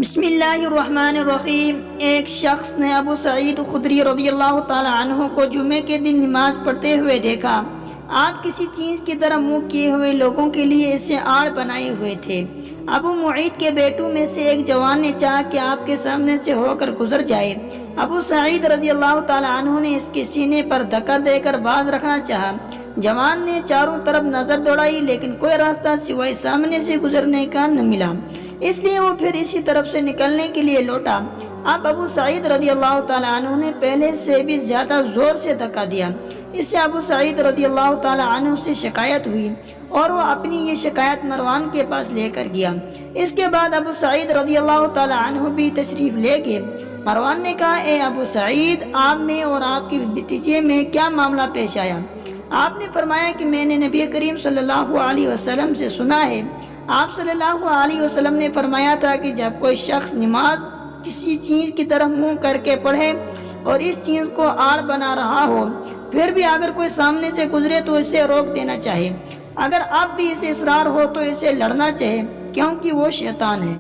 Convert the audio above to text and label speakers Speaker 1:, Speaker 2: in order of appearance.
Speaker 1: بسم اللہ الرحمن الرحیم۔ ایک شخص نے ابو سعید خدری رضی اللہ تعالی عنہ کو جمعے کے دن نماز پڑھتے ہوئے دیکھا۔ آپ کسی چیز کی طرف منہ کیے ہوئے لوگوں کے لیے اسے آڑ بنائے ہوئے تھے۔ ابو معید کے بیٹوں میں سے ایک جوان نے چاہا کہ آپ کے سامنے سے ہو کر گزر جائے۔ ابو سعید رضی اللہ تعالی عنہ نے اس کے سینے پر دھکا دے کر باز رکھنا چاہا۔ جوان نے چاروں طرف نظر دوڑائی لیکن کوئی راستہ سوائے سامنے سے گزرنے کا نہ ملا، اس لیے وہ پھر اسی طرف سے نکلنے کے لیے لوٹا۔ اب ابو سعید رضی اللہ تعالی عنہ نے پہلے سے بھی زیادہ زور سے دھکا دیا۔ اس سے ابو سعید رضی اللہ تعالی عنہ سے شکایت ہوئی اور وہ اپنی یہ شکایت مروان کے پاس لے کر گیا۔ اس کے بعد ابو سعید رضی اللہ تعالی عنہ بھی تشریف لے گئے۔ مروان نے کہا، اے ابو سعید، آپ میں اور آپ کی بھتیجے میں کیا معاملہ پیش آیا؟ آپ نے فرمایا کہ میں نے نبی کریم صلی اللہ علیہ وسلم سے سنا ہے، آپ صلی اللہ علیہ وسلم نے فرمایا تھا کہ جب کوئی شخص نماز کسی چیز کی طرف منہ کر کے پڑھے اور اس چیز کو آڑ بنا رہا ہو، پھر بھی اگر کوئی سامنے سے گزرے تو اسے روک دینا چاہیے۔ اگر اب بھی اسے اصرار ہو تو اسے لڑنا چاہیے، کیونکہ وہ شیطان ہے۔